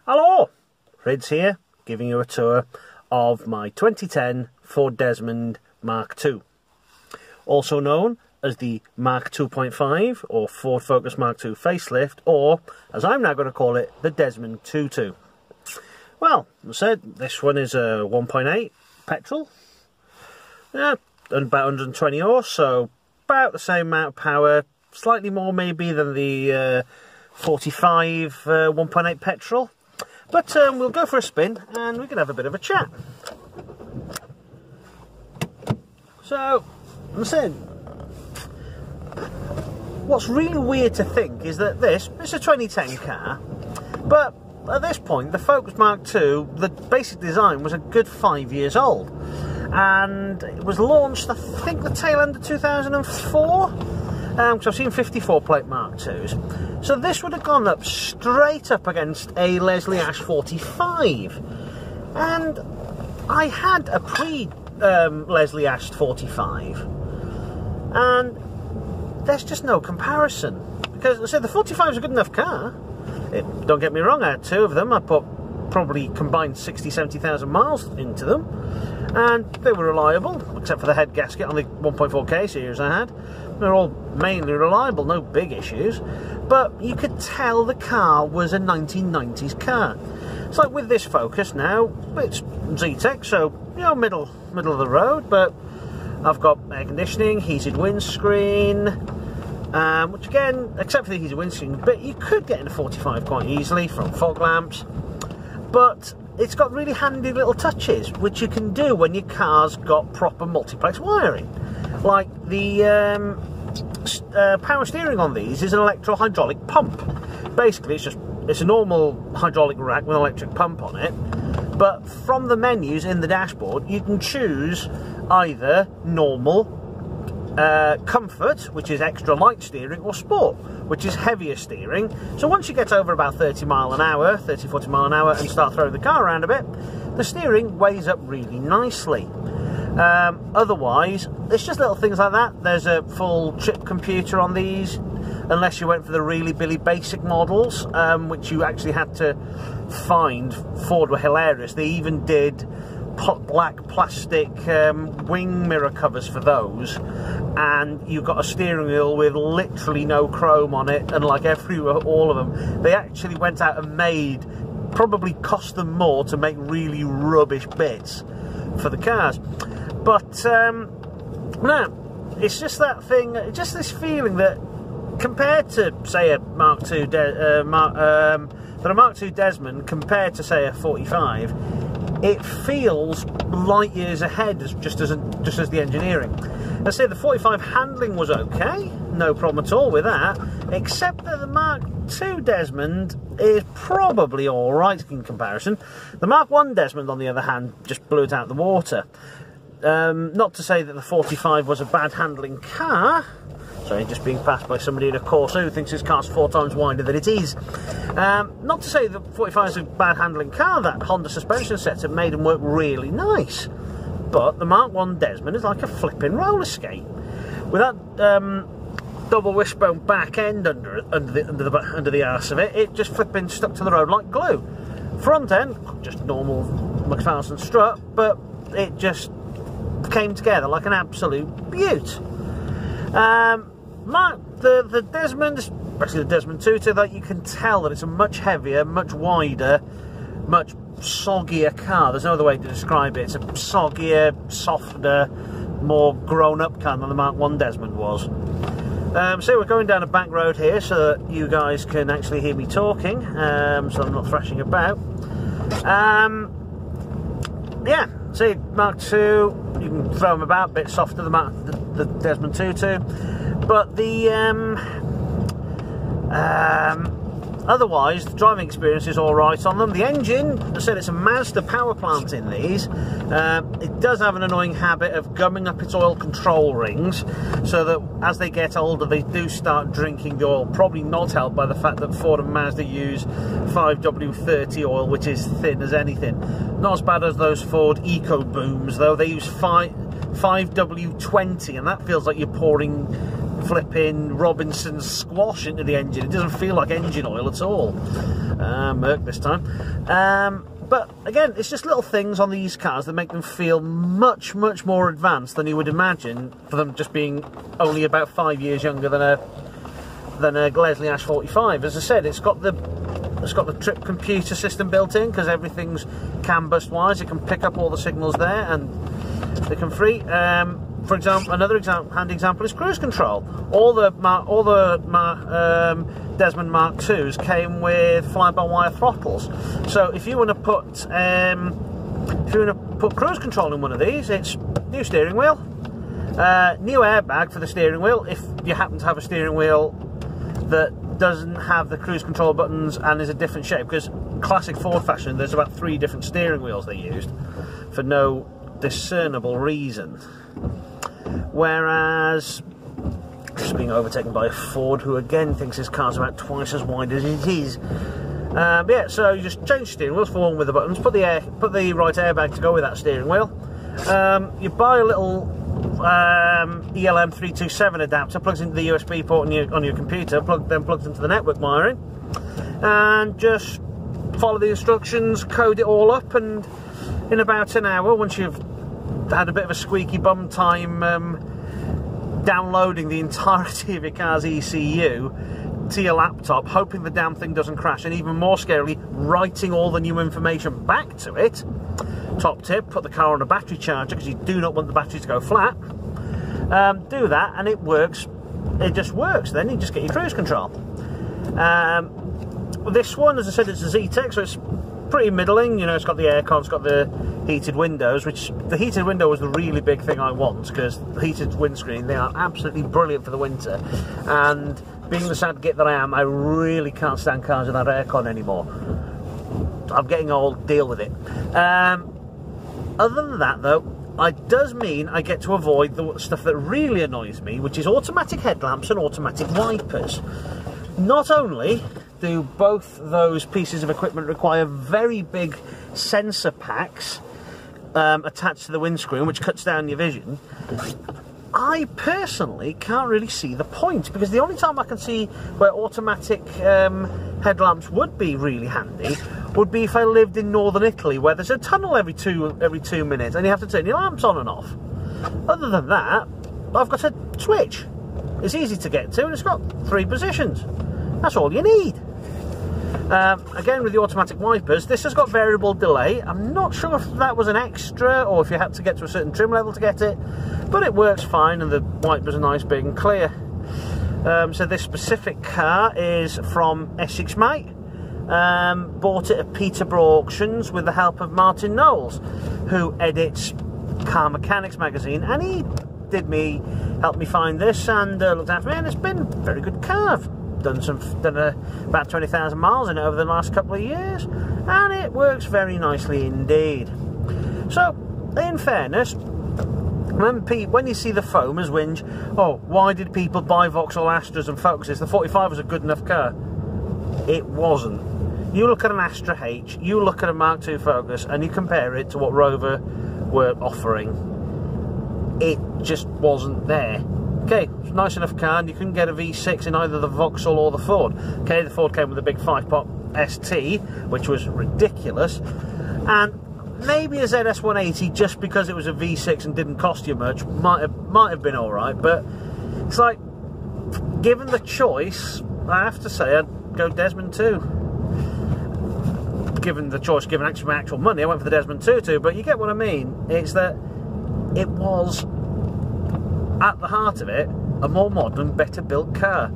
Hello, Rids here, giving you a tour of my 2010 Ford Desmond Mark II, also known as the Mark 2.5 or Ford Focus Mark II facelift, or as I'm now going to call it, the Desmond TwoTu. Well, as I said, this one is a 1.8 petrol, and about 120 horse, so about the same amount of power, slightly more maybe than the 45 1.8 petrol. But we'll go for a spin and we can have a bit of a chat. So, I'm saying, what's really weird to think is that it's a 2010 car, but at this point the Focus Mark II, the basic design was a good 5 years old, and it was launched, I think, the tail end of 2004. Because I've seen 54 plate Mark IIs. So this would have gone up straight up against a Leslie Ash 45. And I had a pre-Leslie Ash 45. And there's just no comparison. Because, I said, the 45 is a good enough car. Don't get me wrong, I had two of them. I put probably combined 60-70,000 miles into them. And they were reliable, except for the head gasket on the 1.4K series I had. They're all mainly reliable, no big issues. But you could tell the car was a 1990s car. It's like with this Focus now, it's Z-Tech, so, you know, middle of the road, but I've got air conditioning, heated windscreen, which again, except for the heated windscreen, but you could get in a 45 quite easily, front fog lamps. But it's got really handy little touches, which you can do when your car's got proper multiplex wiring. Like the power steering on these is an electro-hydraulic pump. Basically, it's a normal hydraulic rack with an electric pump on it. But from the menus in the dashboard, you can choose either normal, comfort, which is extra light steering, or sport, which is heavier steering. So once you get over about 30 mile an hour, 30-40 mile an hour, and start throwing the car around a bit, the steering weighs up really nicely. Otherwise, it's just little things like that. There's a full chip computer on these, unless you went for the really basic models, which you actually had to find. Ford were hilarious. They even did black plastic wing mirror covers for those, and you've got a steering wheel with literally no chrome on it, and like all of them, they actually went out and made, probably cost them more to make really rubbish bits for the cars. But no, it's just that thing, just this feeling that compared to, say, a Mark II Mark II Desmond compared to, say, a 45, it feels light years ahead, just as the engineering. I say the 45 handling was okay, no problem at all with that, except that the Mark II Desmond is probably all right in comparison. The Mark I Desmond, on the other hand, just blew it out of the water. Not to say that the 45 was a bad handling car. Sorry, just being passed by somebody in a Corsa who thinks his car's 4 times wider than it is. Not to say that 45 is a bad handling car. That Honda suspension setup made them work really nice. But the Mark I Desmond is like a flipping roller skate. With that double wishbone back end under the arse of it, it just flipping stuck to the road like glue. Front end, just normal McPherson strut, but it just came together like an absolute beaut. The Desmond, especially the Desmond TwoTu, that you can tell that it's a much heavier, much wider, much soggier car. There's no other way to describe it. It's a soggier, softer, more grown-up car than the Mark I Desmond was. So we're going down a back road here so that you guys can actually hear me talking, so I'm not thrashing about. Yeah, see, Mark II, you can throw them about, a bit softer than the Desmond TwoTu, but the otherwise the driving experience is alright on them. The engine, I said, it's a Mazda power plant in these. It does have an annoying habit of gumming up its oil control rings, so that as they get older they do start drinking the oil, probably not helped by the fact that Ford and Mazda use 5W30 oil, which is thin as anything. Not as bad as those Ford Eco Booms though. They use 5W20, and that feels like you're pouring flipping Robinson squash into the engine. It doesn't feel like engine oil at all. Merc this time. But again, it's just little things on these cars that make them feel much, much more advanced than you would imagine for them just being only about 5 years younger than a Glesley Ash 45. As I said, it's got the trip computer system built in, because everything's CAN bus wise. It can pick up all the signals there, and they can free. For example, another handy example is cruise control. All the Desmond Mark IIs came with fly-by-wire throttles. So if you want to put cruise control in one of these, it's new steering wheel, new airbag for the steering wheel. If you happen to have a steering wheel that doesn't have the cruise control buttons and is a different shape, because classic Ford fashion, there's about 3 different steering wheels they used for no discernible reason. Whereas, just being overtaken by a Ford who again thinks his car's about twice as wide as it is. Yeah, so you just change the steering wheels for one with the buttons, put the right airbag to go with that steering wheel. You buy a little ELM 327 adapter, plugs into the USB port on your computer, then plugs into the network wiring, and just follow the instructions, code it all up, and in about an hour, once you've had a bit of a squeaky bum time downloading the entirety of your car's ECU to your laptop, hoping the damn thing doesn't crash, and even more scarily, writing all the new information back to it. Top tip, put the car on a battery charger, because you do not want the battery to go flat. Do that and it works. It just works. Then you just get your cruise control. This one, as I said, it's a Z-Tech, so it's pretty middling. You know, it's got the aircon, it's got the heated windows, which the heated window was the really big thing I want, because the heated windscreen, they are absolutely brilliant for the winter. And being the sad git that I am, I really can't stand cars without aircon anymore. I'm getting old, deal with it. Other than that, though, it does mean I get to avoid the stuff that really annoys me, which is automatic headlamps and automatic wipers. Not only do both those pieces of equipment require very big sensor packs attached to the windscreen, which cuts down your vision, I personally can't really see the point, because the only time I can see where automatic headlamps would be really handy would be if I lived in northern Italy, where there's a tunnel every two minutes and you have to turn your lamps on and off. Other than that, I've got a switch. It's easy to get to, and it's got 3 positions. That's all you need. Again, with the automatic wipers, this has got variable delay. I'm not sure if that was an extra or if you had to get to a certain trim level to get it, but it works fine, and the wipers are nice, big and clear. So this specific car is from Essex Mate. Bought it at Peterborough Auctions with the help of Martin Knowles, who edits Car Mechanics magazine, and he helped me find this and looked after me, and it's been a very good car. I've done about 20,000 miles in it over the last couple of years, and it works very nicely indeed. So, in fairness, when you see the foamers whinge, oh, why did people buy Vauxhall Astras and Focuses? The 45 was a good enough car. It wasn't. You look at an Astra H, you look at a Mark II Focus, and you compare it to what Rover were offering. It just wasn't there. Okay, it's a nice enough car, and you couldn't get a V6 in either the Vauxhall or the Ford. Okay, the Ford came with a big 5-pot ST, which was ridiculous, and maybe a ZS 180, just because it was a V6 and didn't cost you much, might have been alright, but it's like, given the choice, I have to say I'd go Desmond 2. Given the choice, given actual money, I went for the Desmond TwoTu, but you get what I mean. It's that it was, at the heart of it, a more modern, better built car.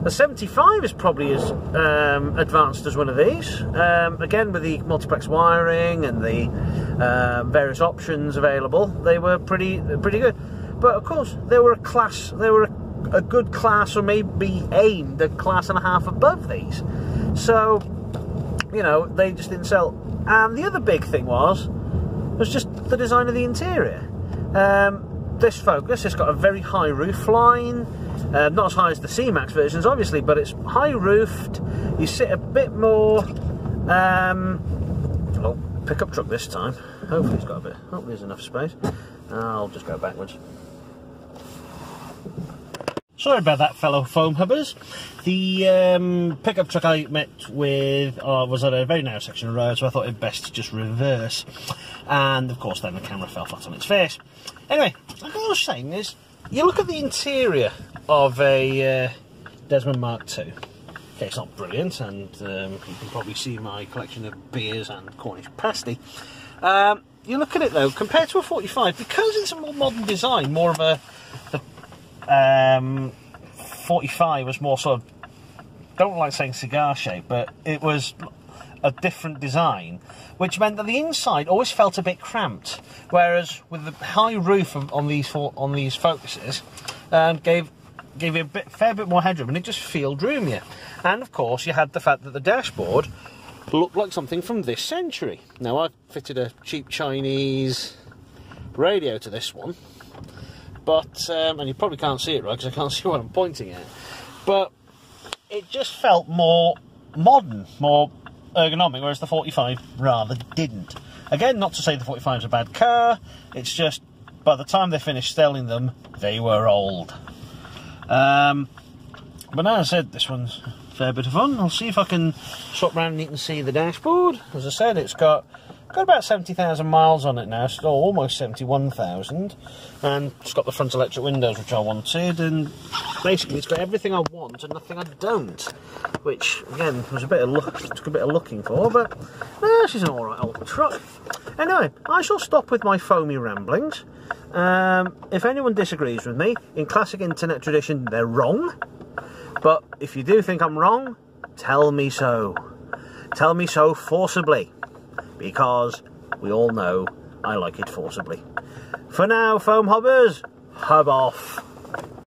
The 75 is probably as advanced as one of these. Again, with the multiplex wiring and the various options available, they were pretty good. But of course, they were a good class, or maybe aimed a class and a half above these. So, you know, they just didn't sell. And the other big thing was just the design of the interior. This Focus, it's got a very high roof line, not as high as the C-Max versions, obviously, but it's high roofed. You sit a bit more. Oh, pickup truck this time. Hopefully it's got a bit. Hopefully there's enough space. I'll just go backwards. Sorry about that, fellow foam hubbers. The pickup truck I met with was at a very narrow section of road, so I thought it best to just reverse. And of course then the camera fell flat on its face. Anyway, like I was saying is, you look at the interior of a Desmond Mark II. Okay, it's not brilliant, and you can probably see my collection of beers and Cornish pasty. You look at it though, compared to a 45, because it's a more modern design, more of a 45 was more sort of, don't like saying cigar shape, but it was a different design, which meant that the inside always felt a bit cramped, whereas with the high roof on these Focuses, gave you a fair bit more headroom, and it just felt roomier. And of course you had the fact that the dashboard looked like something from this century. Now I've fitted a cheap Chinese radio to this one, but and you probably can't see it right because I can't see what I'm pointing at, but it just felt more modern, more ergonomic, whereas the 45 rather didn't. Again, not to say the 45 is a bad car, it's just by the time they finished selling them, they were old. But as I said, this one's a fair bit of fun. I'll see if I can swap round and you can see the dashboard. As I said, it's got about 70,000 miles on it now, so almost 71,000, and it's got the front electric windows, which I wanted, and basically it's got everything I want and nothing I don't, which again was a bit of took a bit of looking for, but she's an alright old truck. Anyway, I shall stop with my foamy ramblings. If anyone disagrees with me, in classic internet tradition, they're wrong, but if you do think I'm wrong, tell me so. Tell me so forcibly, because we all know I like it forcibly. For now, foam hubbers, hub off.